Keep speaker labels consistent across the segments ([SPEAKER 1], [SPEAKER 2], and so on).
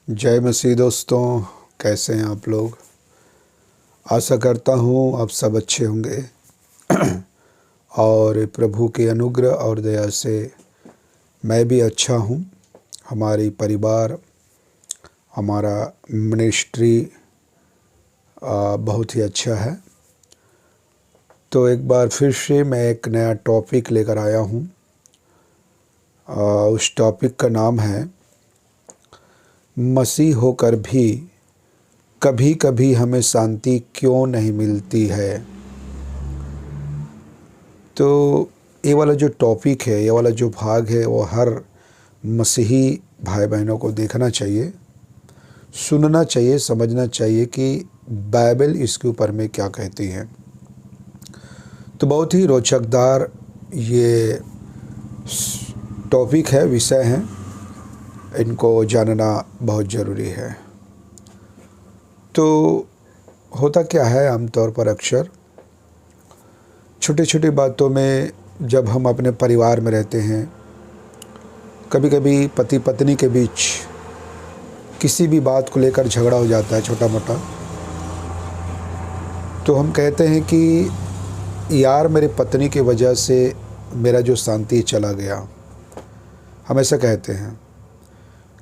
[SPEAKER 1] जय मसीह दोस्तों, कैसे हैं आप लोग। आशा करता हूँ आप सब अच्छे होंगे और प्रभु के अनुग्रह और दया से मैं भी अच्छा हूँ। हमारी परिवार, हमारा मिनिस्ट्री बहुत ही अच्छा है। तो एक बार फिर से मैं एक नया टॉपिक लेकर आया हूँ। उस टॉपिक का नाम है मसीह होकर भी कभी कभी हमें शांति क्यों नहीं मिलती है। तो ये वाला जो टॉपिक है, ये वाला जो भाग है, वो हर मसीही भाई बहनों को देखना चाहिए, सुनना चाहिए, समझना चाहिए कि बाइबल इसके ऊपर में क्या कहती है। तो बहुत ही रोचकदार ये टॉपिक है, विषय है, इनको जानना बहुत ज़रूरी है। तो होता क्या है, आमतौर पर अक्सर छोटी छोटी बातों में जब हम अपने परिवार में रहते हैं, कभी कभी पति पत्नी के बीच किसी भी बात को लेकर झगड़ा हो जाता है, छोटा मोटा। तो हम कहते हैं कि यार मेरी पत्नी की वजह से मेरा जो शांति चला गया, हम ऐसा कहते हैं।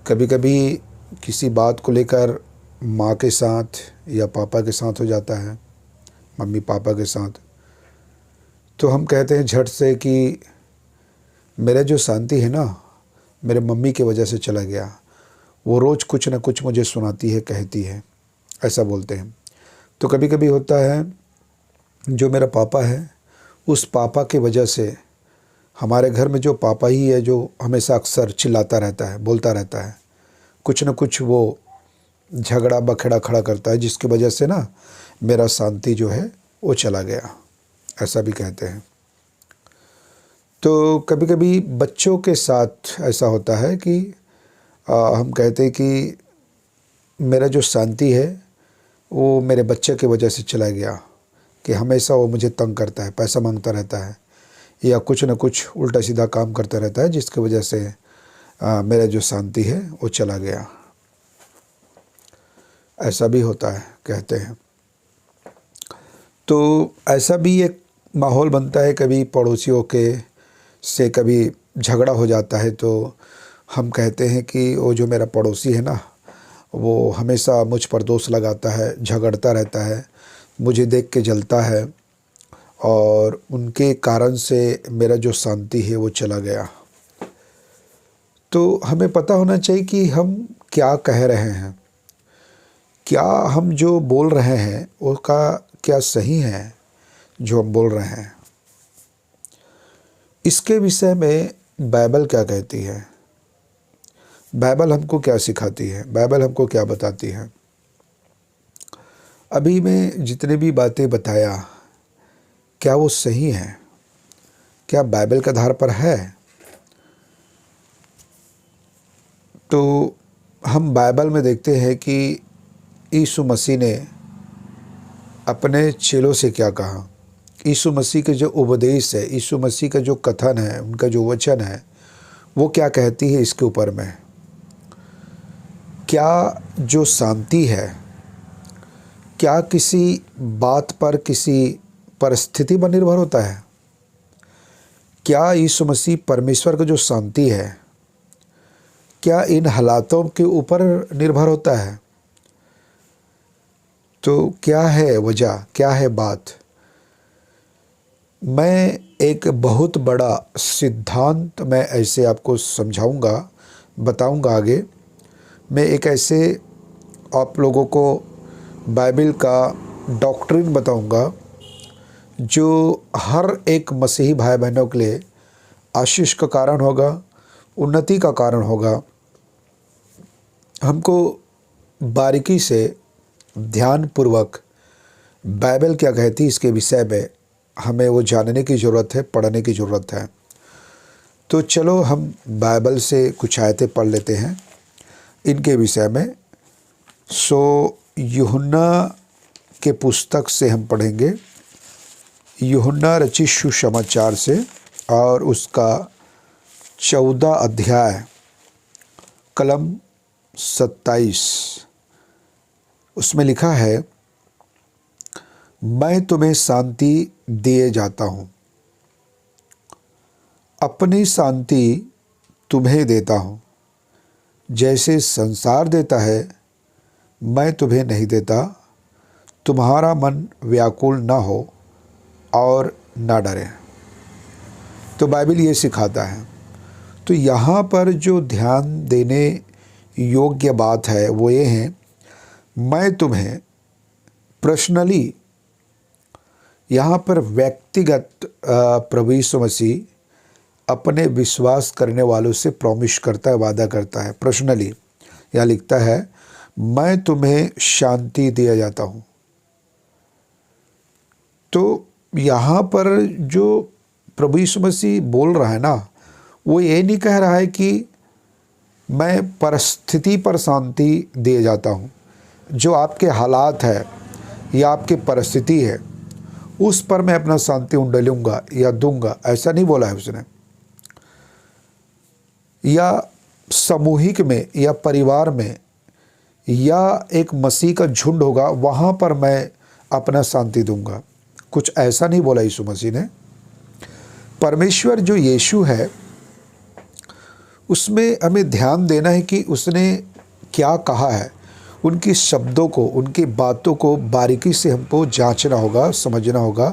[SPEAKER 1] कभी कभी किसी बात को लेकर माँ के साथ या पापा के साथ हो जाता है, मम्मी पापा के साथ, तो हम कहते हैं झट से कि मेरा जो शांति है ना, मेरे मम्मी की वजह से चला गया। वो रोज़ कुछ ना कुछ मुझे सुनाती है, कहती है, ऐसा बोलते हैं। तो कभी कभी होता है जो मेरा पापा है, उस पापा की वजह से हमारे घर में जो पापा ही है जो हमेशा अक्सर चिल्लाता रहता है, बोलता रहता है, कुछ न कुछ वो झगड़ा बखेड़ा खड़ा करता है, जिसकी वजह से ना मेरा शांति जो है वो चला गया, ऐसा भी कहते हैं। तो कभी कभी बच्चों के साथ ऐसा होता है कि हम कहते हैं कि मेरा जो शांति है वो मेरे बच्चे की वजह से चला गया, कि हमेशा वो मुझे तंग करता है, पैसा मांगता रहता है या कुछ न कुछ उल्टा सीधा काम करता रहता है, जिसकी वजह से मेरा जो शांति है वो चला गया। ऐसा भी होता है, कहते हैं। तो ऐसा भी एक माहौल बनता है, कभी पड़ोसियों के से कभी झगड़ा हो जाता है तो हम कहते हैं कि वो जो मेरा पड़ोसी है ना, वो हमेशा मुझ पर दोष लगाता है, झगड़ता रहता है, मुझे देख के जलता है और उनके कारण से मेरा जो शांति है वो चला गया। तो हमें पता होना चाहिए कि हम क्या कह रहे हैं, क्या हम जो बोल रहे हैं उसका क्या सही है जो हम बोल रहे हैं। इसके विषय में बाइबल क्या कहती है, बाइबल हमको क्या सिखाती है, बाइबल हमको क्या बताती है। अभी मैं जितने भी बातें बताया, क्या वो सही है, क्या बाइबल के आधार पर है। तो हम बाइबल में देखते हैं कि यीशु मसीह ने अपने चेलों से क्या कहा। यीशु मसीह के जो उपदेश है, यीशु मसीह का जो कथन है, उनका जो वचन है, वो क्या कहती है इसके ऊपर में। क्या जो शांति है, क्या किसी बात पर, किसी परिस्थिति पर निर्भर होता है। क्या यीशु मसीह परमेश्वर का जो शांति है, क्या इन हालातों के ऊपर निर्भर होता है। तो क्या है वजह, क्या है बात। मैं एक बहुत बड़ा सिद्धांत मैं ऐसे आपको समझाऊंगा, बताऊंगा आगे। मैं एक ऐसे आप लोगों को बाइबल का डॉक्ट्रिन बताऊंगा जो हर एक मसीही भाई बहनों के लिए आशीष का कारण होगा, उन्नति का कारण होगा। हमको बारीकी से, ध्यानपूर्वक बाइबल क्या कहती है इसके विषय में हमें वो जानने की ज़रूरत है, पढ़ने की ज़रूरत है। तो चलो हम बाइबल से कुछ आयतें पढ़ लेते हैं इनके विषय में। यूहन्ना के पुस्तक से हम पढ़ेंगे, यूहन्ना रचित सुसमाचार से, और उसका 14 अध्याय कलम 14:27 उसमें लिखा है, मैं तुम्हें शांति दिए जाता हूँ, अपनी शांति तुम्हें देता हूँ, जैसे संसार देता है मैं तुम्हें नहीं देता। तुम्हारा मन व्याकुल ना हो और ना डरे। तो बाइबल ये सिखाता है। तो यहाँ पर जो ध्यान देने योग्य बात है वो ये है, मैं तुम्हें पर्सनली, यहाँ पर व्यक्तिगत प्रभु यीशु मसीह अपने विश्वास करने वालों से प्रॉमिस करता है, वादा करता है। पर्सनली यहाँ लिखता है, मैं तुम्हें शांति दिया जाता हूँ। तो यहाँ पर जो प्रभु यीशु मसीह बोल रहा है ना, वो ये नहीं कह रहा है कि मैं परिस्थिति पर शांति दिए जाता हूँ। जो आपके हालात है या आपकी परिस्थिति है उस पर मैं अपना शांति उंडेलूँगा या दूंगा, ऐसा नहीं बोला है उसने। या सामूहिक में या परिवार में या एक मसीह का झुंड होगा, वहाँ पर मैं अपना शांति दूंगा, कुछ ऐसा नहीं बोला यीशु मसीह ने। परमेश्वर जो यीशु है उसमें हमें ध्यान देना है कि उसने क्या कहा है। उनकी शब्दों को, उनकी बातों को बारीकी से हमको जांचना होगा, समझना होगा,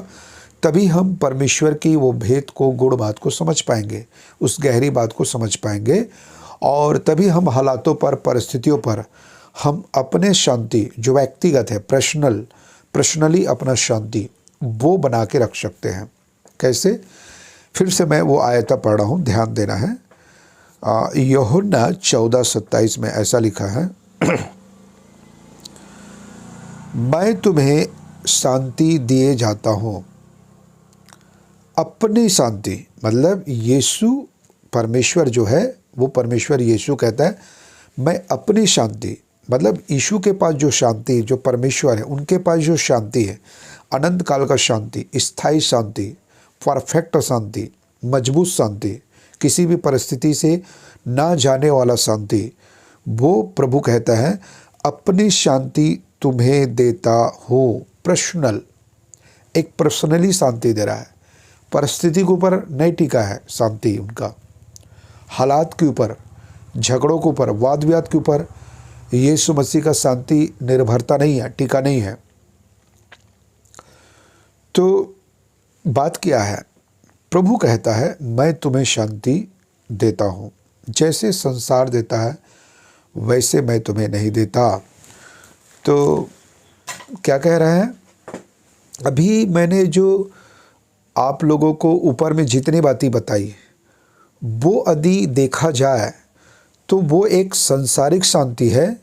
[SPEAKER 1] तभी हम परमेश्वर की वो भेद को, गुड़ बात को समझ पाएंगे, उस गहरी बात को समझ पाएंगे। और तभी हम हालातों पर, परिस्थितियों पर हम अपने शांति जो व्यक्तिगत है, पर्सनली अपना शांति वो बना के रख सकते हैं। कैसे? फिर से मैं वो आयता पढ़ रहा हूँ, ध्यान देना है। यूहन्ना 14:27 में ऐसा लिखा है, मैं तुम्हें शांति दिए जाता हूँ, अपनी शांति। मतलब यीशु परमेश्वर जो है वो परमेश्वर यीशु कहता है, मैं अपनी शांति, मतलब यीशु के पास जो शांति, जो परमेश्वर है उनके पास जो शांति है, अनंत काल का शांति, स्थायी शांति, परफेक्ट शांति, मजबूत शांति, किसी भी परिस्थिति से ना जाने वाला शांति, वो प्रभु कहता है अपनी शांति तुम्हें देता हूँ। पर्सनल, एक पर्सनली शांति दे रहा है। परिस्थिति के ऊपर नहीं टिका है शांति उनका, हालात के ऊपर, झगड़ों के ऊपर, वाद विवाद के ऊपर यीशु मसीह का शांति निर्भरता नहीं है, टिका नहीं है। तो बात क्या है? प्रभु कहता है मैं तुम्हें शांति देता हूँ, जैसे संसार देता है वैसे मैं तुम्हें नहीं देता। तो क्या कह रहा है? अभी मैंने जो आप लोगों को ऊपर में जितनी बातें बताई, वो यदि देखा जाए तो वो एक सांसारिक शांति है।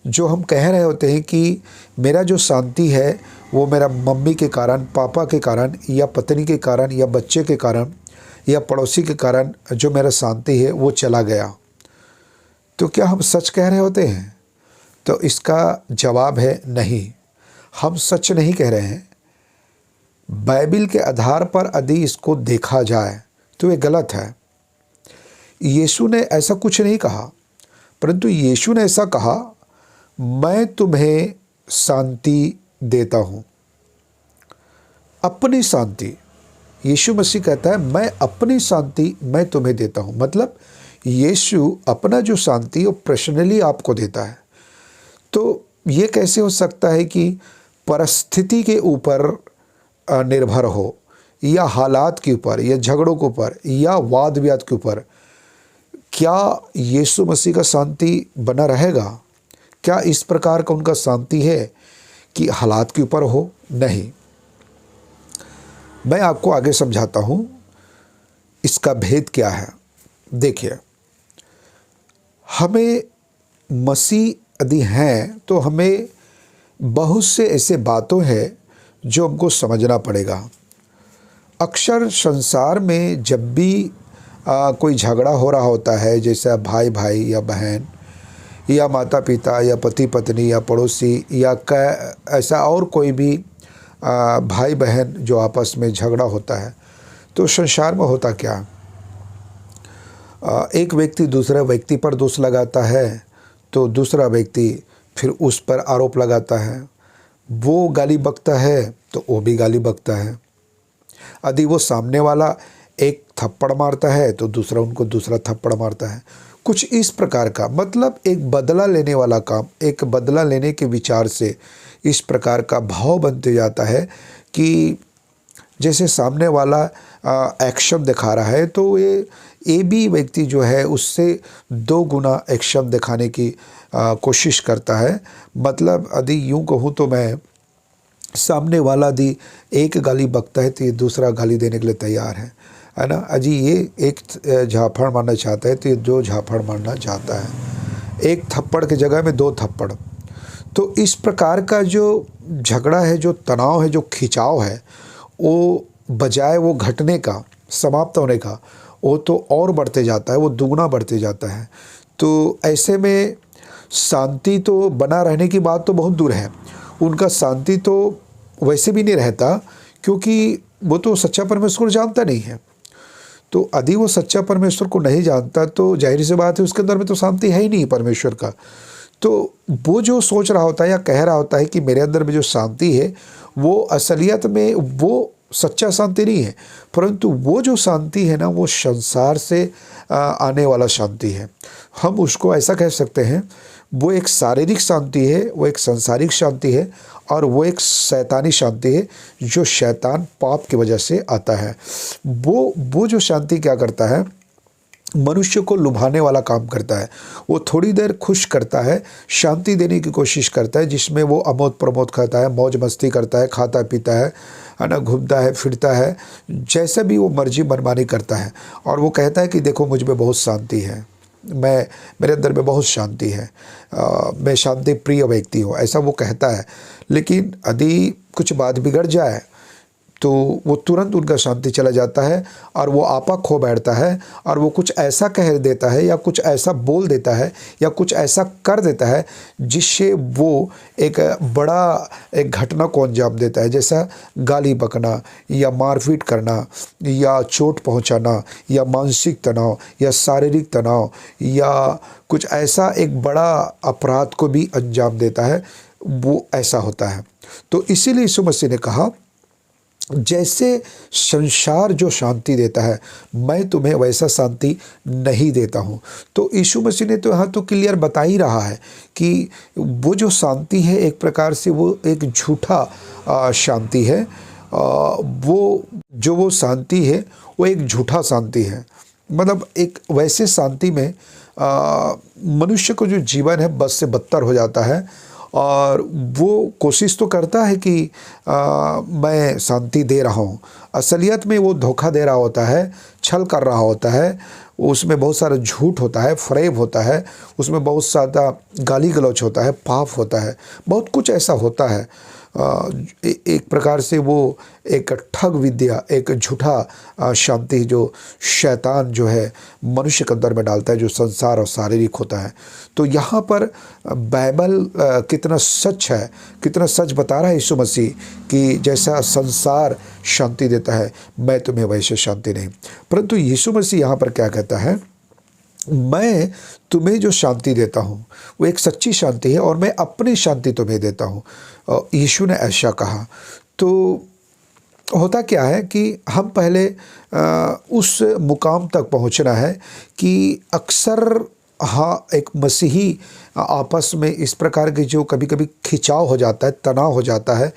[SPEAKER 1] जो हम कह रहे होते हैं कि मेरा जो शांति है वो मेरा मम्मी के कारण, पापा के कारण, या पत्नी के कारण, या बच्चे के कारण, या पड़ोसी के कारण जो मेरा शांति है वो चला गया। तो क्या हम सच कह रहे होते हैं? तो इसका जवाब है नहीं, हम सच नहीं कह रहे हैं। बाइबल के आधार पर यदि इसको देखा जाए तो ये गलत है। यीशु ने ऐसा कुछ नहीं कहा, परंतु यीशु ने ऐसा कहा, मैं तुम्हें शांति देता हूँ, अपनी शांति। यीशु मसीह कहता है मैं अपनी शांति मैं तुम्हें देता हूँ। मतलब यीशु अपना जो शांति वो पर्सनली आपको देता है। तो ये कैसे हो सकता है कि परिस्थिति के ऊपर निर्भर हो, या हालात के ऊपर, या झगड़ों के ऊपर, या वाद विवाद के ऊपर? क्या यीशु मसीह का शांति बना रहेगा? क्या इस प्रकार का उनका शांति है कि हालात के ऊपर हो? नहीं। मैं आपको आगे समझाता हूँ इसका भेद क्या है। देखिए, हमें मसीह यदि हैं तो हमें बहुत से ऐसे बातों हैं जो हमको समझना पड़ेगा। अक्सर संसार में जब भी कोई झगड़ा हो रहा होता है, जैसे भाई भाई या बहन, या माता पिता, या पति पत्नी, या पड़ोसी, या ऐसा और कोई भी भाई बहन जो आपस में झगड़ा होता है, तो संसार में होता क्या, एक व्यक्ति दूसरे व्यक्ति पर दोष लगाता है, तो दूसरा व्यक्ति फिर उस पर आरोप लगाता है, वो गाली बकता है तो वो भी गाली बकता है। यदि वो सामने वाला एक थप्पड़ मारता है तो दूसरा उनको दूसरा थप्पड़ मारता है। कुछ इस प्रकार का, मतलब एक बदला लेने वाला काम, एक बदला लेने के विचार से इस प्रकार का भाव बनते जाता है कि जैसे सामने वाला एक्शन दिखा रहा है तो ये भी व्यक्ति जो है उससे 2 गुना एक्शन दिखाने की कोशिश करता है। मतलब यदि यूँ कहूँ तो मैं, सामने वाला यदि एक गाली बकता है तो ये दूसरा गाली देने के लिए तैयार है ना। अजी ये एक झापड़ मारना चाहता है तो ये 2 झापड़ मारना चाहता है, एक थप्पड़ की जगह में 2 थप्पड़। तो इस प्रकार का जो झगड़ा है, जो तनाव है, जो खिंचाव है, वो बजाय वो घटने का, समाप्त होने का, वो तो और बढ़ते जाता है, वो दुगना बढ़ते जाता है। तो ऐसे में शांति तो बना रहने की बात तो बहुत दूर है, उनका शांति तो वैसे भी नहीं रहता, क्योंकि वो तो सच्चा परमेश्वर जानता नहीं है। तो यदि वो सच्चा परमेश्वर को नहीं जानता तो जाहिर सी बात है उसके अंदर में तो शांति है ही नहीं परमेश्वर का। तो वो जो सोच रहा होता है या कह रहा होता है कि मेरे अंदर में जो शांति है वो असलियत में वो सच्चा शांति नहीं है, परंतु वो जो शांति है ना वो संसार से आने वाला शांति है। हम उसको ऐसा कह सकते हैं, वो एक शारीरिक शांति है, वो एक सांसारिक शांति है, और वो एक शैतानी शांति है जो शैतान पाप की वजह से आता है। वो जो शांति क्या करता है, मनुष्य को लुभाने वाला काम करता है। वो थोड़ी देर खुश करता है, शांति देने की कोशिश करता है, जिसमें वो अमोद प्रमोद करता है, मौज मस्ती करता है, खाता पीता है ना, घूमता है फिरता है, जैसे भी वो मर्जी मनमानी करता है। और वो कहता है कि देखो मुझ में बहुत शांति है, मेरे अंदर में बहुत शांति है, मैं शांति प्रिय व्यक्ति हूँ, ऐसा वो कहता है। लेकिन यदि कुछ बात बिगड़ जाए तो वो तुरंत उनका शांति चला जाता है और वो आपा खो बैठता है, और वो कुछ ऐसा कह देता है या कुछ ऐसा बोल देता है या कुछ ऐसा कर देता है जिससे वो एक बड़ा एक घटना को अंजाम देता है, जैसा गाली बकना या मारपीट करना या चोट पहुंचाना या मानसिक तनाव या शारीरिक तनाव या कुछ ऐसा एक बड़ा अपराध को भी अंजाम देता है। वो ऐसा होता है। तो इसीलिए यीशु मसीह ने कहा, जैसे संसार जो शांति देता है मैं तुम्हें वैसा शांति नहीं देता हूँ। तो यीशु मसीह ने तो यहाँ तो क्लियर बता ही रहा है कि वो जो शांति है एक प्रकार से वो एक झूठा शांति है। वो शांति है वो एक झूठा शांति है। मतलब एक वैसे शांति में मनुष्य को जो जीवन है बस से बदतर हो जाता है, और वो कोशिश तो करता है कि मैं शांति दे रहा हूँ, असलियत में वो धोखा दे रहा होता है, छल कर रहा होता है, उसमें बहुत सारा झूठ होता है, फरेब होता है, उसमें बहुत सारा गाली गलौच होता है, पाप होता है, बहुत कुछ ऐसा होता है। एक प्रकार से वो एक ठग विद्या, एक झूठा शांति जो शैतान जो है मनुष्य के अंदर में डालता है, जो संसार और शारीरिक होता है। तो यहाँ पर बाइबल कितना सच है, कितना सच बता रहा है यीशु मसीह कि जैसा संसार शांति देता है मैं तुम्हें वैसे शांति नहीं। परंतु यीशु मसीह यहाँ पर क्या कहता है, मैं तुम्हें जो शांति देता हूँ वो एक सच्ची शांति है और मैं अपनी शांति तुम्हें देता हूँ। यीशु ने ऐसा कहा। तो होता क्या है कि हम पहले उस मुकाम तक पहुँचना है कि अक्सर एक मसीही आपस में इस प्रकार की जो कभी कभी खिंचाव हो जाता है, तनाव हो जाता है,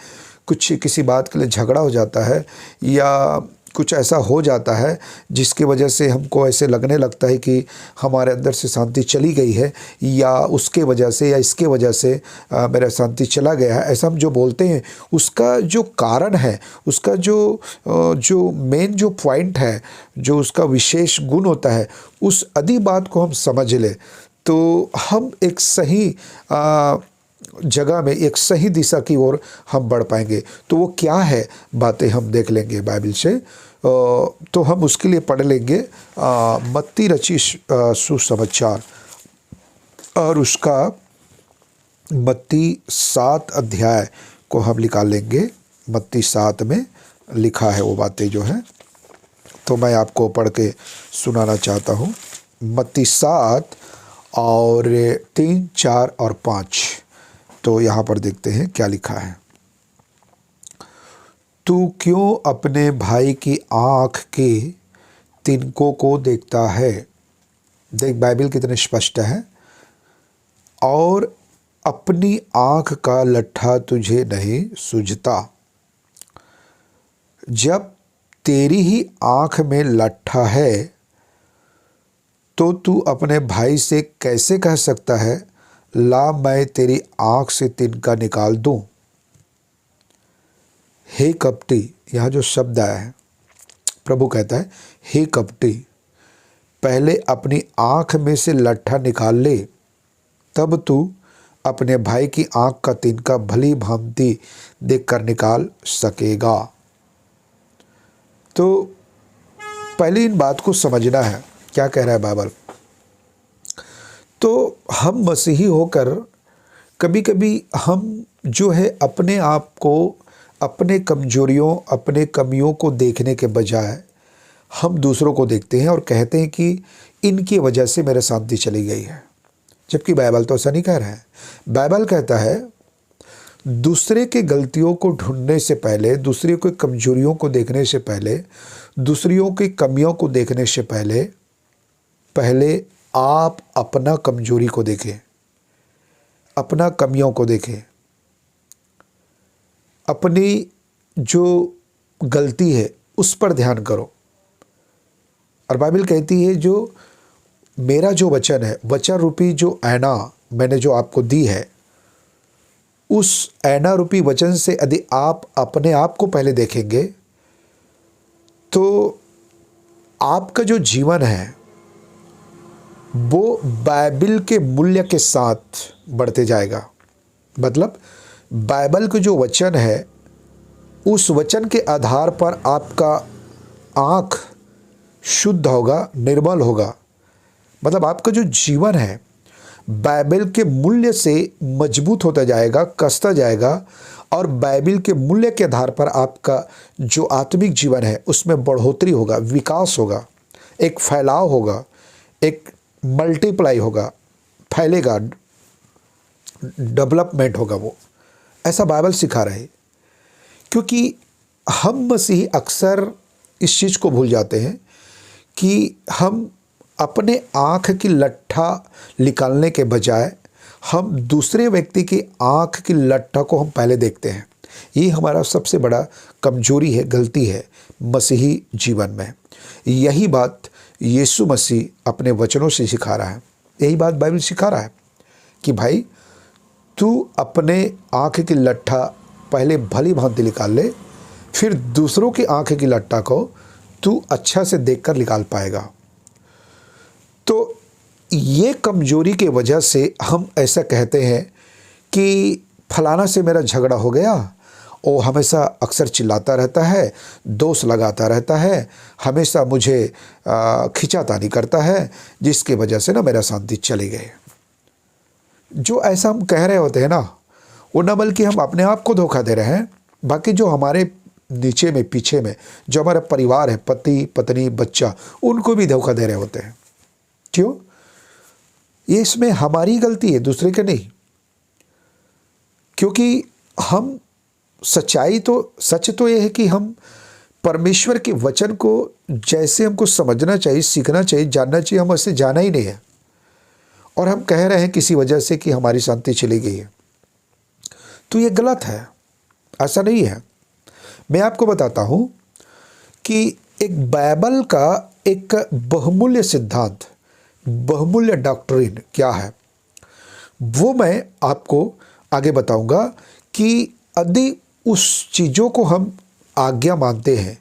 [SPEAKER 1] कुछ किसी बात के लिए झगड़ा हो जाता है या कुछ ऐसा हो जाता है जिसकी वजह से हमको ऐसे लगने लगता है कि हमारे अंदर से शांति चली गई है, या उसके वजह से या इसके वजह से मेरा शांति चला गया है, ऐसा हम जो बोलते हैं उसका जो कारण है, उसका जो मेन जो पॉइंट है, जो उसका विशेष गुण होता है, उस आदि बात को हम समझ लें तो हम एक सही जगह में एक सही दिशा की ओर हम बढ़ पाएंगे। तो वो क्या है बातें हम देख लेंगे बाइबल से। तो हम उसके लिए पढ़ लेंगे मत्ती रची सुसमाचार, और उसका मत्ती 7 अध्याय को हम निकाल लेंगे। मत्ती 7 में लिखा है वो बातें जो है, तो मैं आपको पढ़ के सुनाना चाहता हूँ। मत्ती 7 और 3, 4 और 5। तो यहाँ पर देखते हैं क्या लिखा है। तू क्यों अपने भाई की आँख के तिनकों को देखता है। देख बाइबल कितने स्पष्ट है। और अपनी आँख का लट्ठा तुझे नहीं सूझता। जब तेरी ही आँख में लट्ठा है तो तू अपने भाई से कैसे कह सकता है, ला मैं तेरी आँख से तिनका निकाल दूं। हे कपटी, यहाँ जो शब्द आया है, प्रभु कहता है हे कपटी, पहले अपनी आँख में से लट्ठा निकाल ले, तब तू अपने भाई की आँख का तिनका भली भांति देखकर निकाल सकेगा। तो पहले इन बात को समझना है, क्या कह रहा है बाइबल। तो हम मसीही होकर कभी कभी हम जो है अपने आप को, अपने कमजोरियों, अपने कमियों को देखने के बजाय हम दूसरों को देखते हैं और कहते हैं कि इनकी वजह से मेरा शांति चली गई है। जबकि बाइबल तो ऐसा नहीं कह रहा है। बाइबल कहता है दूसरे के गलतियों को ढूंढने से पहले, दूसरे के कमजोरियों को देखने से पहले, दूसरों की कमियों को देखने से पहले आप अपना कमजोरी को देखें, अपना कमियों को देखें, अपनी जो गलती है उस पर ध्यान करो। और बाइबल कहती है जो मेरा जो वचन है, वचन रूपी जो ऐना मैंने जो आपको दी है, उस ऐना रूपी वचन से यदि आप अपने आप को पहले देखेंगे तो आपका जो जीवन है वो बाइबल के मूल्य के साथ बढ़ते जाएगा। मतलब बाइबल के जो वचन है उस वचन के आधार पर आपका आँख शुद्ध होगा, निर्मल होगा। मतलब आपका जो जीवन है बाइबल के मूल्य से मजबूत होता जाएगा, कसता जाएगा, और बाइबल के मूल्य के आधार पर आपका जो आत्मिक जीवन है उसमें बढ़ोतरी होगा, विकास होगा, एक फैलाव होगा, एक मल्टीप्लाई होगा, फैलेगा, डेवलपमेंट होगा। वो ऐसा बाइबल सिखा रहा है। क्योंकि हम मसीही अक्सर इस चीज़ को भूल जाते हैं कि हम अपने आँख की लट्ठा निकालने के बजाय हम दूसरे व्यक्ति की आँख की लट्ठा को हम पहले देखते हैं। ये हमारा सबसे बड़ा कमजोरी है, गलती है मसीही जीवन में। यही बात यीशु मसीह अपने वचनों से सिखा रहा है। यही बात बाइबल सिखा रहा है कि भाई तू अपने आँख की लट्ठा पहले भली भांति निकाल ले, फिर दूसरों की आँख की लट्ठा को तू अच्छा से देखकर निकाल पाएगा। तो ये कमजोरी की वजह से हम ऐसा कहते हैं कि फलाना से मेरा झगड़ा हो गया, वो हमेशा अक्सर चिल्लाता रहता है, दोष लगाता रहता है, हमेशा मुझे खिंचातानी करता है, जिसकी वजह से ना मेरा शांति चली गई। जो ऐसा हम कह रहे होते हैं ना, वो न बल्कि हम अपने आप को धोखा दे रहे हैं, बाकी जो हमारे नीचे में, पीछे में जो हमारा परिवार है, पति पत्नी बच्चा, उनको भी धोखा दे रहे होते हैं। क्यों? ये इसमें हमारी गलती है, दूसरे के नहीं। क्योंकि हम सच तो ये है कि हम परमेश्वर के वचन को जैसे हमको समझना चाहिए, सीखना चाहिए, जानना चाहिए, हम ऐसे जाना ही नहीं है। और हम कह रहे हैं किसी वजह से कि हमारी शांति चली गई है, तो ये गलत है, ऐसा नहीं है। मैं आपको बताता हूं कि एक बाइबल का एक बहुमूल्य सिद्धांत, बहुमूल्य डॉक्ट्रिन क्या है, वो मैं आपको आगे बताऊंगा कि यदि उस चीज़ों को हम आज्ञा मानते हैं,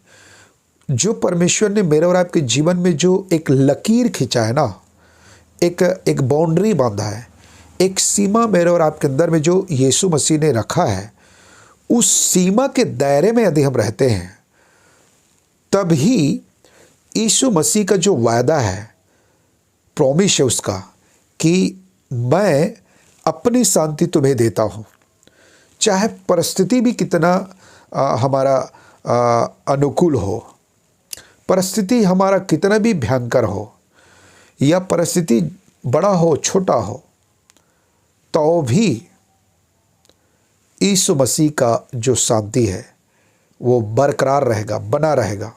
[SPEAKER 1] जो परमेश्वर ने मेरे और आपके जीवन में जो एक लकीर खींचा है ना, एक बाउंड्री बांधा है, एक सीमा मेरे और आपके अंदर में जो यीशु मसीह ने रखा है, उस सीमा के दायरे में यदि हम रहते हैं, तभी यीशु मसीह का जो वायदा है, प्रॉमिस है उसका कि मैं अपनी शांति तुम्हें देता हूँ, चाहे परिस्थिति भी कितना हमारा अनुकूल हो, परिस्थिति हमारा कितना भी भयंकर हो, या परिस्थिति बड़ा हो छोटा हो, तो भी यीशु मसीह का जो शांति है वो बरकरार रहेगा, बना रहेगा।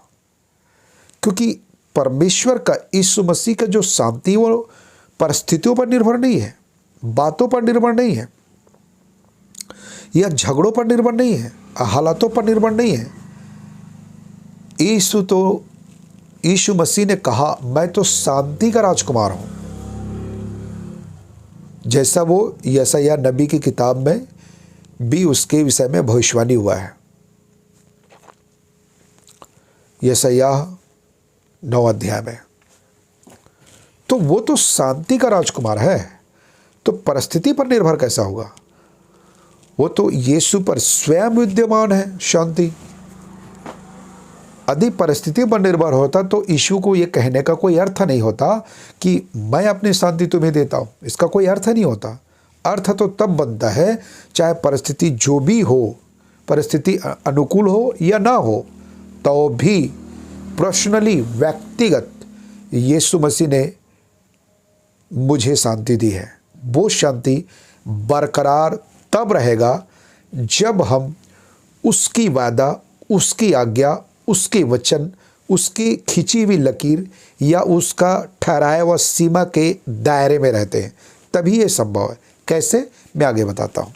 [SPEAKER 1] क्योंकि परमेश्वर का, यीशु मसीह का जो शांति वो परिस्थितियों पर निर्भर नहीं है, बातों पर निर्भर नहीं है, या झगड़ों पर निर्भर नहीं है, हालातों पर निर्भर नहीं है। यीशु मसीह ने कहा, मैं तो शांति का राजकुमार हूं। जैसा वो यशायाह नबी की किताब में भी उसके विषय में भविष्यवाणी हुआ है। यशायाह 9 अध्याय में। तो वो तो शांति का राजकुमार है, तो परिस्थिति पर निर्भर कैसा होगा? वो तो यीशु पर स्वयं विद्यमान है शांति। यदि परिस्थिति पर निर्भर होता तो यीशु को ये कहने का कोई अर्थ नहीं होता कि मैं अपनी शांति तुम्हें देता हूँ। इसका कोई अर्थ नहीं होता। अर्थ तो तब बनता है चाहे परिस्थिति जो भी हो, परिस्थिति अनुकूल हो या ना हो, तो भी पर्सनली, व्यक्तिगत यीशु मसीह ने मुझे शांति दी है। वो शांति बरकरार तब रहेगा जब हम उसकी वादा, उसकी आज्ञा, उसके वचन, उसकी खिंची हुई लकीर या उसका ठहराया हुआ सीमा के दायरे में रहते हैं, तभी ये संभव है। कैसे, मैं आगे बताता हूँ।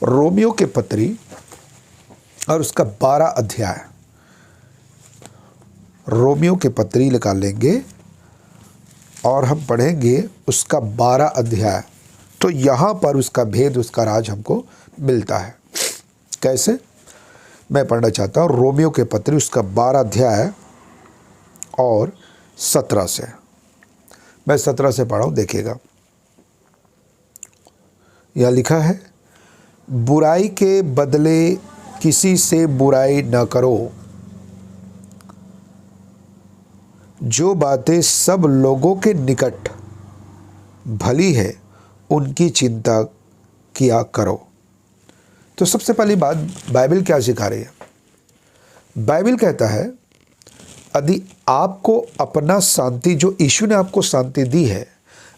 [SPEAKER 1] रोमियो के पत्री और उसका 12 अध्याय, रोमियो के पत्री निकाल लेंगे और हम पढ़ेंगे उसका 12 अध्याय। तो यहाँ पर उसका भेद, उसका राज हमको मिलता है। कैसे, मैं पढ़ना चाहता हूँ। रोमियो के पत्री उसका 12 अध्याय और 17 से, मैं 17 से पढ़ा हूँ, देखिएगा। यह लिखा है, बुराई के बदले किसी से बुराई न करो। जो बातें सब लोगों के निकट भली है उनकी चिंता किया करो। तो सबसे पहली बात बाइबल क्या सिखा रही है? बाइबल कहता है यदि आपको अपना शांति, जो यीशु ने आपको शांति दी है,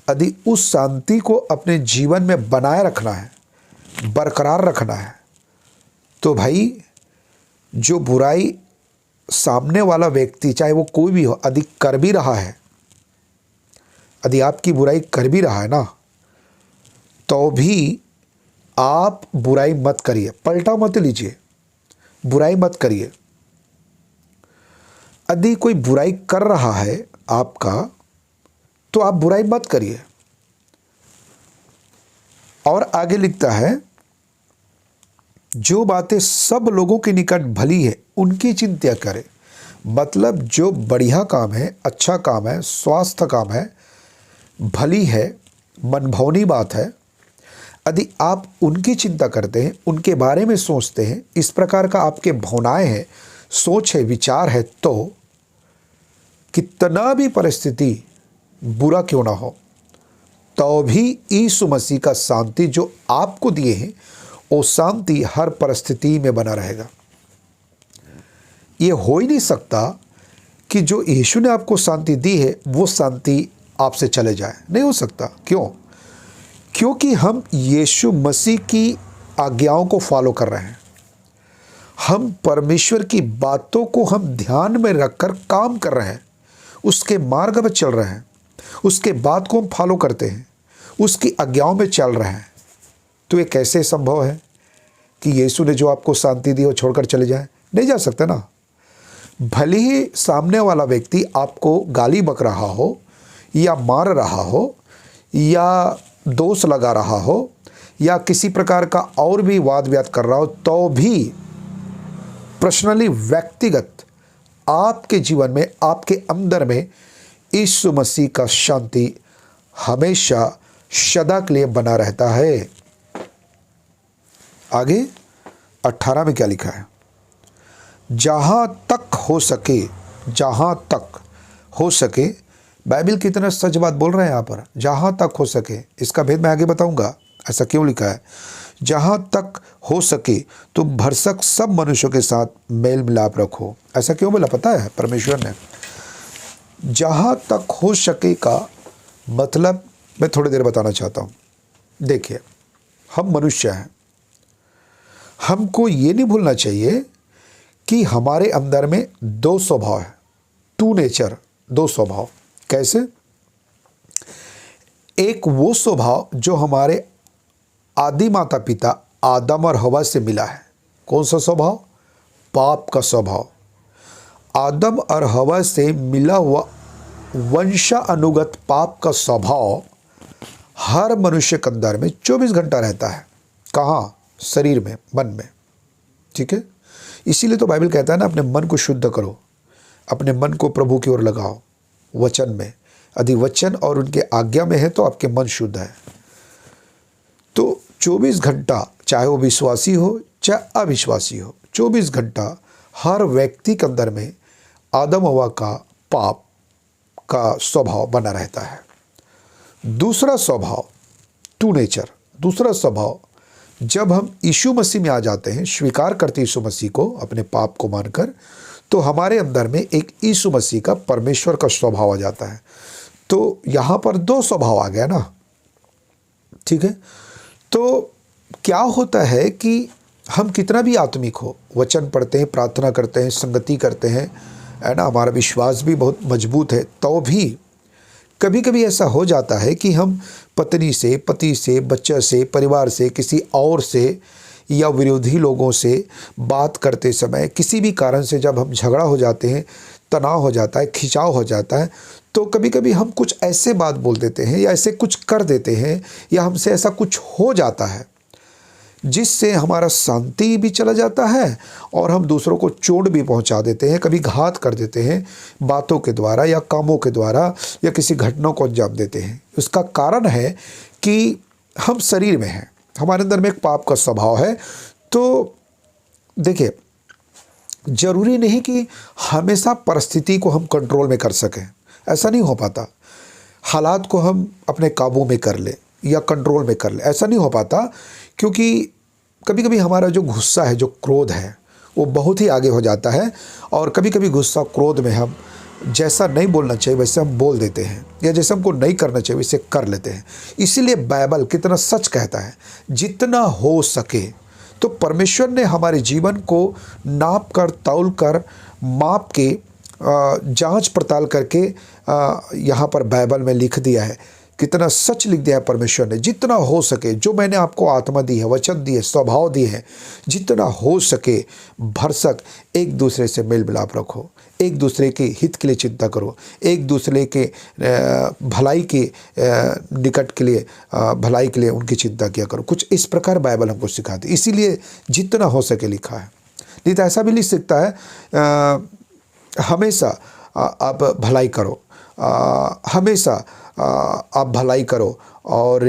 [SPEAKER 1] यदि उस शांति को अपने जीवन में बनाए रखना है, बरकरार रखना है, तो भाई जो बुराई सामने वाला व्यक्ति, चाहे वो कोई भी हो, यदि कर भी रहा है, यदि आपकी बुराई कर भी रहा है ना, तो भी आप बुराई मत करिए, पलटा मत लीजिए, बुराई मत करिए। यदि कोई बुराई कर रहा है आपका, तो आप बुराई मत करिए। और आगे लिखता है, जो बातें सब लोगों के निकट भली है उनकी चिंता करें। मतलब जो बढ़िया काम है, अच्छा काम है, स्वास्थ्य काम है, भली है, मनभावनी बात है, यदि आप उनकी चिंता करते हैं, उनके बारे में सोचते हैं, इस प्रकार का आपके भावनाएं हैं, सोच है, विचार है, तो कितना भी परिस्थिति बुरा क्यों ना हो, तो भी यीशु मसीह का शांति जो आपको दिए हैं, वो शांति हर परिस्थिति में बना रहेगा। ये हो ही नहीं सकता कि जो यीशु ने आपको शांति दी है वो शांति आपसे चले जाए, नहीं हो सकता। क्यों? क्योंकि हम यीशु मसीह की आज्ञाओं को फॉलो कर रहे हैं। हम परमेश्वर की बातों को हम ध्यान में रखकर काम कर रहे हैं, उसके मार्ग पर चल रहे हैं, उसके बात को हम फॉलो करते हैं, उसकी आज्ञाओं में चल रहे हैं। तो ये कैसे संभव है कि यीशु ने जो आपको शांति दी वो छोड़कर चले जाए? नहीं जा सकते ना। भले ही सामने वाला व्यक्ति आपको गाली बक रहा हो, या मार रहा हो, या दोष लगा रहा हो, या किसी प्रकार का और भी वाद विवाद कर रहा हो, तो भी पर्सनली, व्यक्तिगत आपके जीवन में, आपके अंदर में यीशु मसीह का शांति हमेशा सदा के लिए बना रहता है। आगे 18 में क्या लिखा है? जहाँ तक हो सके, जहाँ तक हो सके, बाइबल कितना सच बात बोल रहे हैं यहाँ पर। जहाँ तक हो सके, इसका भेद मैं आगे बताऊंगा ऐसा क्यों लिखा है। जहाँ तक हो सके तुम भरसक सब मनुष्यों के साथ मेल मिलाप रखो। ऐसा क्यों बोला पता है परमेश्वर ने? जहाँ तक हो सके का मतलब मैं थोड़ी देर बताना चाहता हूँ। देखिए, हम मनुष्य हैं, हमको ये नहीं भूलना चाहिए कि हमारे अंदर में दो स्वभाव है, टू नेचर, दो स्वभाव। कैसे? एक वो स्वभाव जो हमारे आदि माता पिता आदम और हवा से मिला है। कौन सा स्वभाव? पाप का स्वभाव। आदम और हवा से मिला हुआ वंशानुगत पाप का स्वभाव हर मनुष्य के अंदर में 24 घंटा रहता है। कहाँ? शरीर में, मन में। ठीक है, इसीलिए तो बाइबल कहता है ना, अपने मन को शुद्ध करो, अपने मन को प्रभु की ओर लगाओ वचन में। यदि वचन और उनके आज्ञा में है तो आपके मन शुद्ध है। तो 24 घंटा, चाहे वो विश्वासी हो चाहे अविश्वासी हो, 24 घंटा हर व्यक्ति के अंदर में आदम हवा का पाप का स्वभाव बना रहता है। दूसरा स्वभाव, टू नेचर, दूसरा स्वभाव, जब हम यीशु मसीह में आ जाते हैं, स्वीकार करते यीशु मसीह को अपने पाप को मानकर, तो हमारे अंदर में एक यीशु मसीह का परमेश्वर का स्वभाव आ जाता है। तो यहाँ पर दो स्वभाव आ गया ना। ठीक है, तो क्या होता है कि हम कितना भी आत्मिक हो, वचन पढ़ते हैं, प्रार्थना करते हैं, संगति करते हैं, है ना, हमारा विश्वास भी बहुत मजबूत है, तो भी कभी कभी ऐसा हो जाता है कि हम पत्नी से, पति से, बच्चे से, परिवार से, किसी और से या विरोधी लोगों से बात करते समय किसी भी कारण से जब हम झगड़ा हो जाते हैं, तनाव हो जाता है, खिंचाव हो जाता है, तो कभी कभी हम कुछ ऐसे बात बोल देते हैं या ऐसे कुछ कर देते हैं या हमसे ऐसा कुछ हो जाता है जिससे हमारा शांति भी चला जाता है और हम दूसरों को चोट भी पहुंचा देते हैं, कभी घात कर देते हैं बातों के द्वारा या कामों के द्वारा या किसी घटना को अंजाम देते हैं। उसका कारण है कि हम शरीर में हैं, हमारे अंदर में एक पाप का स्वभाव है। तो देखिए, ज़रूरी नहीं कि हमेशा परिस्थिति को हम कंट्रोल में कर सकें, ऐसा नहीं हो पाता। हालात को हम अपने काबू में कर ले या कंट्रोल में कर ले, ऐसा नहीं हो पाता, क्योंकि कभी कभी हमारा जो गुस्सा है, जो क्रोध है, वो बहुत ही आगे हो जाता है और कभी कभी गुस्सा क्रोध में हम जैसा नहीं बोलना चाहिए वैसे हम बोल देते हैं या जैसे हमको नहीं करना चाहिए वैसे कर लेते हैं। इसीलिए बाइबल कितना सच कहता है, जितना हो सके। तो परमेश्वर ने हमारे जीवन को नाप कर, तौल कर, माप के, जांच पड़ताल करके यहाँ पर बाइबल में लिख दिया है। कितना सच लिख दिया है परमेश्वर ने। जितना हो सके, जो मैंने आपको आत्मा दी है, वचन दी है, स्वभाव दिए हैं, जितना हो सके भरसक एक दूसरे से मेल मिलाप रखो, एक दूसरे के हित के लिए चिंता करो, एक दूसरे के भलाई के निकट के लिए, भलाई के लिए उनकी चिंता किया करो। कुछ इस प्रकार बाइबल हमको सिखाती है, इसीलिए जितना हो सके लिखा है। नहीं तो ऐसा भी लिख सकता है हमेशा आप भलाई करो, हमेशा आप भलाई करो और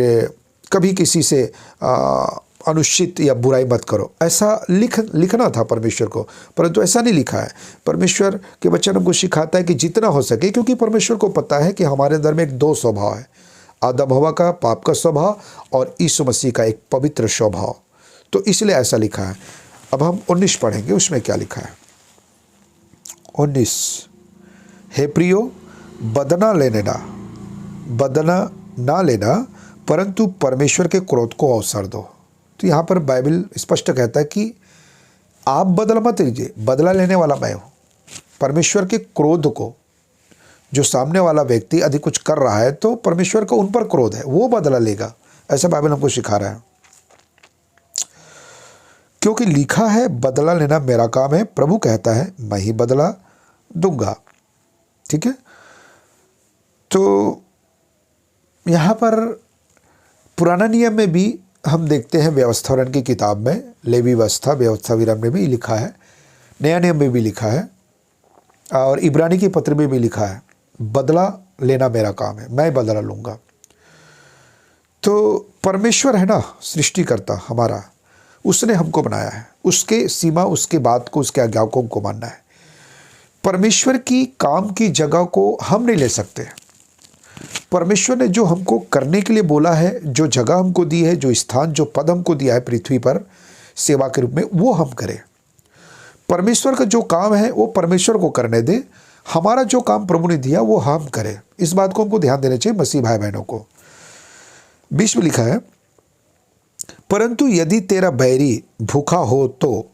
[SPEAKER 1] कभी किसी से अनुचित या बुराई मत करो, ऐसा लिखना था परमेश्वर को, परंतु ऐसा नहीं लिखा है। परमेश्वर के वचन हमको सिखाता है कि जितना हो सके, क्योंकि परमेश्वर को पता है कि हमारे अंदर में एक दो स्वभाव है, आदम हवा का पाप का स्वभाव और यीशु मसीह का एक पवित्र स्वभाव। तो इसलिए ऐसा लिखा है। अब हम 19 पढ़ेंगे, उसमें क्या लिखा है। 19, हे प्रियो, बदला ना लेना परंतु परमेश्वर के क्रोध को अवसर दो। तो यहाँ पर बाइबल स्पष्ट कहता है कि आप बदला मत लीजिए, बदला लेने वाला मैं हूँ। परमेश्वर के क्रोध को, जो सामने वाला व्यक्ति यदि कुछ कर रहा है तो परमेश्वर का उन पर क्रोध है, वो बदला लेगा, ऐसा बाइबल हमको सिखा रहा है। क्योंकि लिखा है, बदला लेना मेरा काम है, प्रभु कहता है मैं ही बदला दूंगा। ठीक है, तो यहाँ पर पुराना नियम में भी हम देखते हैं, व्यवस्थावरण की किताब में, लेवी व्यवस्था विवरण में भी लिखा है, नया नियम में भी लिखा है और इब्रानी की पत्र में भी लिखा है, बदला लेना मेरा काम है, मैं बदला लूँगा। तो परमेश्वर है ना सृष्टिकर्ता हमारा, उसने हमको बनाया है, उसके सीमा, उसके बात को, उसके आज्ञा को हमको मानना है। परमेश्वर की काम की जगह को हम नहीं ले सकते। परमेश्वर ने जो हमको करने के लिए बोला है, जो जगह हमको दी है, जो स्थान, जो पद हमको दिया है पृथ्वी पर सेवा के रूप में, वो हम करें। परमेश्वर का जो काम है वो परमेश्वर को करने दे, हमारा जो काम प्रभु ने दिया वो हम करें। इस बात को हमको ध्यान देना चाहिए मसीह भाई बहनों को। 20 में लिखा है, परंतु यदि तेरा बैरी भूखा हो तो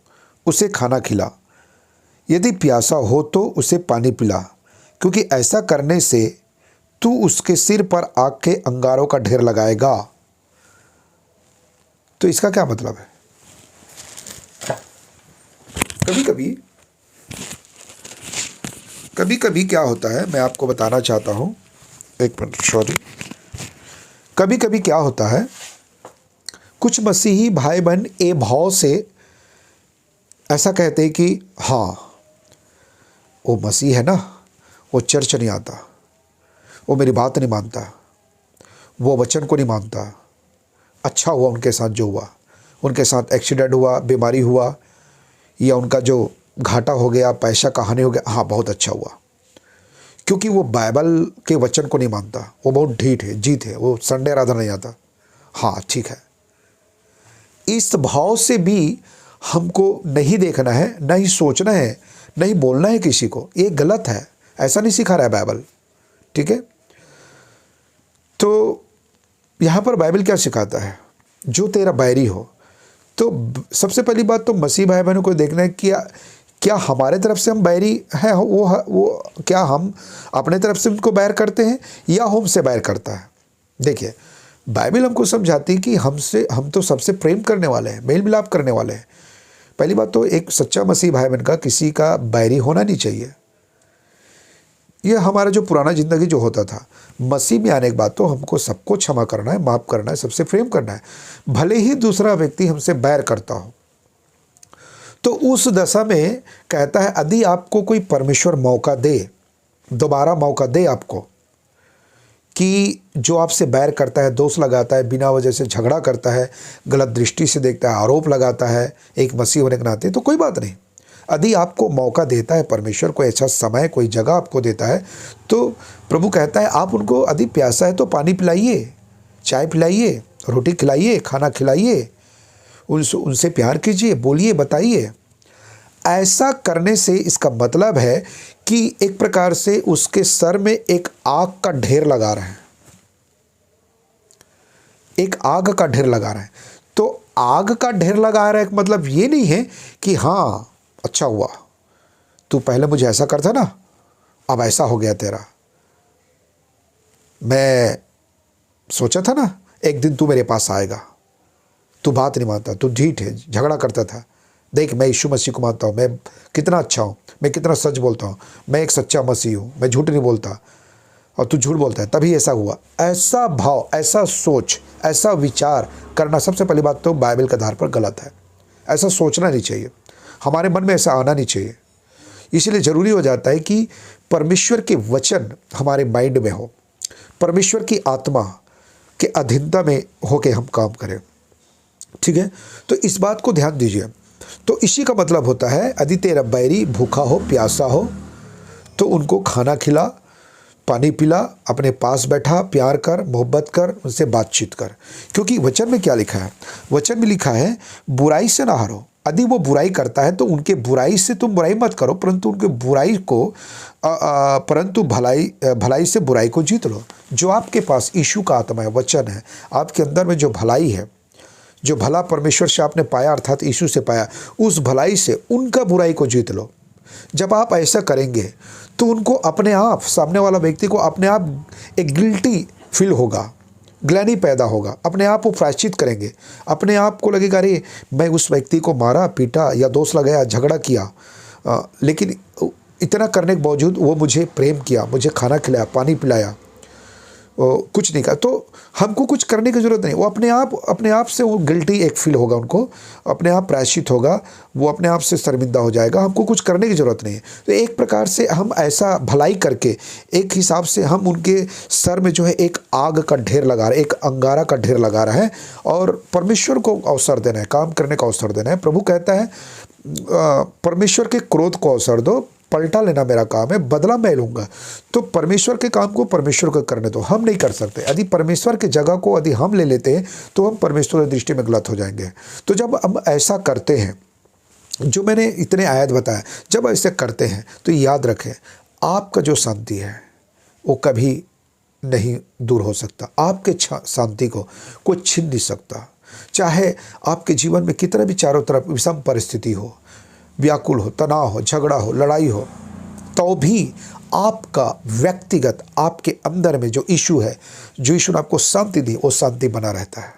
[SPEAKER 1] उसे खाना खिला, यदि प्यासा हो तो उसे पानी पिला, क्योंकि ऐसा करने से तू उसके सिर पर आग के अंगारों का ढेर लगाएगा। तो इसका क्या मतलब है? कभी कभी क्या होता है, मैं आपको बताना चाहता हूँ, एक मिनट, सॉरी। कभी कभी क्या होता है, कुछ मसीही भाई बहन ए भाव से ऐसा कहते हैं कि हाँ, वो मसीह है ना, वो चर्च नहीं आता, वो मेरी बात नहीं मानता, वो वचन को नहीं मानता। अच्छा हुआ उनके साथ जो हुआ, उनके साथ एक्सीडेंट हुआ, बीमारी हुआ, या उनका जो घाटा हो गया, पैसा का हानि हो गया, हाँ बहुत अच्छा हुआ, क्योंकि वो बाइबल के वचन को नहीं मानता, वो बहुत ढीठ है, जीत है, वो संडे आराधना नहीं आता। हाँ ठीक है, इस भाव से भी हमको नहीं देखना है, नहीं सोचना है, नहीं बोलना है किसी को, ये गलत है, ऐसा नहीं सिखा रहा है बाइबल। ठीक है, तो यहाँ पर बाइबल क्या सिखाता है, जो तेरा बैरी हो। तो सबसे पहली बात तो मसीह भाई बहनों को देखना है कि क्या हमारे तरफ से हम बैरी हैं, वो क्या हम अपने तरफ से उनको बैर करते हैं या हमसे बैर करता है। देखिए, बाइबल हमको समझाती है कि हम तो सबसे प्रेम करने वाले हैं, मेल मिलाप करने वाले हैं। पहली बात तो एक सच्चा मसीह भाई बहन का किसी का बैरी होना नहीं चाहिए। यह हमारा जो पुराना ज़िंदगी जो होता था, मसीह में आने के बाद तो हमको सबको क्षमा करना है, माफ़ करना है, सबसे प्रेम करना है, भले ही दूसरा व्यक्ति हमसे बैर करता हो। तो उस दशा में कहता है, यदि आपको कोई परमेश्वर मौका दे, दोबारा मौका दे आपको, कि जो आपसे बैर करता है, दोष लगाता है, बिना वजह से झगड़ा करता है, गलत दृष्टि से देखता है, आरोप लगाता है एक मसीह होने के नाते, तो कोई बात नहीं। यदि आपको मौका देता है परमेश्वर, कोई ऐसा समय, कोई जगह आपको देता है, तो प्रभु कहता है आप उनको, यदि प्यासा है तो पानी पिलाइए, चाय पिलाइए, रोटी खिलाइए, खाना खिलाइए, उनसे प्यार कीजिए, बोलिए, बताइए। ऐसा करने से इसका मतलब है कि एक प्रकार से उसके सर में एक आग का ढेर लगा रहे हैं, एक आग का ढेर लगा रहे हैं। तो आग का ढेर लगा रहा है मतलब ये नहीं है कि हाँ अच्छा हुआ, तू पहले मुझे ऐसा करता ना, अब ऐसा हो गया तेरा, मैं सोचा था ना एक दिन तू मेरे पास आएगा, तू बात नहीं मानता, तू ढीठ है, झगड़ा करता था, देख मैं यीशु मसीह को मानता हूँ, मैं कितना अच्छा हूँ, मैं कितना सच बोलता हूँ, मैं एक सच्चा मसीह हूँ, मैं झूठ नहीं बोलता, और तू झूठ बोलता है, तभी ऐसा हुआ। ऐसा भाव, ऐसा सोच, ऐसा विचार करना सबसे पहली बात तो बाइबल के आधार पर गलत है। ऐसा सोचना नहीं चाहिए, हमारे मन में ऐसा आना नहीं चाहिए। इसीलिए ज़रूरी हो जाता है कि परमेश्वर के वचन हमारे माइंड में हो, परमेश्वर की आत्मा के अधीनता में होके हम काम करें। ठीक है, तो इस बात को ध्यान दीजिए। तो इसी का मतलब होता है, यदि तेरा बैरी भूखा हो, प्यासा हो, तो उनको खाना खिला, पानी पिला, अपने पास बैठा, प्यार कर, मोहब्बत कर, उनसे बातचीत कर। क्योंकि वचन में क्या लिखा है, वचन में लिखा है बुराई से ना हारो। यदि वो बुराई करता है तो उनके बुराई से तुम बुराई मत करो, परंतु उनके बुराई को परंतु भलाई से बुराई को जीत लो। जो आपके पास यीशु का आत्मा है, वचन है, आपके अंदर में जो भलाई है, जो भला परमेश्वर से आपने पाया अर्थात यीशु से पाया, उस भलाई से उनका बुराई को जीत लो। जब आप ऐसा करेंगे तो उनको अपने आप, सामने वाला व्यक्ति को अपने आप एक गिल्टी फील होगा, ग्लैनी पैदा होगा, अपने आप वो प्रायश्चित करेंगे, अपने आप को लगेगा अरे मैं उस व्यक्ति को मारा, पीटा या दोष लगाया, झगड़ा किया, लेकिन इतना करने के बावजूद वो मुझे प्रेम किया, मुझे खाना खिलाया, पानी पिलाया, कुछ नहीं कहा, तो हमको कुछ करने की ज़रूरत नहीं। वो अपने आप से वो गिल्टी एक फील होगा, उनको अपने आप प्रायश्चित होगा, वो अपने आप से शर्मिंदा हो जाएगा, हमको कुछ करने की ज़रूरत नहीं है। तो एक प्रकार से हम ऐसा भलाई करके एक हिसाब से हम उनके सर में जो है एक आग का ढेर लगा रहे हैं, एक अंगारा का ढेर लगा रहा है, और परमेश्वर को अवसर देना है, काम करने का अवसर देना है। प्रभु कहता है परमेश्वर के क्रोध को अवसर दो, पलटा लेना मेरा काम है, बदला मैं लूँगा। तो परमेश्वर के काम को परमेश्वर को करने दो, हम नहीं कर सकते। यदि परमेश्वर की जगह को यदि हम ले लेते हैं तो हम परमेश्वर की दृष्टि में गलत हो जाएंगे। तो जब हम ऐसा करते हैं, जो मैंने इतने आयत बताया, जब ऐसे करते हैं तो याद रखें आपका जो शांति है वो कभी नहीं दूर हो सकता, आपके शांति को कोई छीन नहीं सकता। चाहे आपके जीवन में कितना भी चारों तरफ विषम परिस्थिति हो, व्याकुल हो, तनाव हो, झगड़ा हो, लड़ाई हो, तो भी आपका व्यक्तिगत आपके अंदर में जो इशू है, जो इशू ने आपको शांति दी, वो शांति बना रहता है।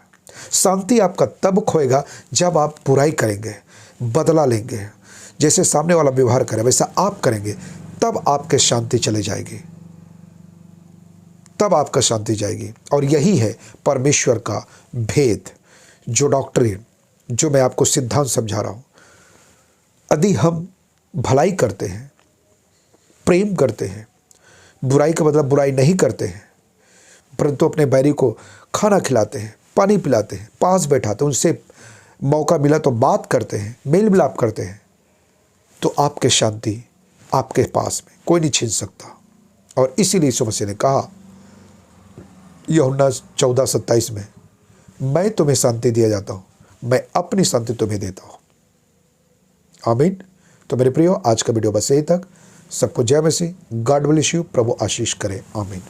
[SPEAKER 1] शांति आपका तब खोएगा जब आप बुराई करेंगे, बदला लेंगे, जैसे सामने वाला व्यवहार करे वैसा आप करेंगे, तब आपके शांति चले जाएगी, तब आपका शांति जाएगी। और यही है परमेश्वर का भेद, जो डॉक्ट्रिन, जो मैं आपको सिद्धांत समझा रहा हूँ। यदि हम भलाई करते हैं, प्रेम करते हैं, बुराई का मतलब बुराई नहीं करते हैं, परंतु अपने बैरी को खाना खिलाते हैं, पानी पिलाते हैं, पास बैठाते हैं, उनसे मौका मिला तो बात करते हैं, मेल मिलाप करते हैं, तो आपके शांति आपके पास में कोई नहीं छीन सकता। और इसीलिए यीशु मसीह ने कहा यूहन्ना 14:27 में, मैं तुम्हें शांति दिया जाता हूँ, मैं अपनी शांति तुम्हें देता हूँ। आमीन। तो मेरे प्रियो, आज का वीडियो बस यही तक। सबको जय मसीह, गॉड ब्लेस यू, प्रभु आशीष करे। आमीन।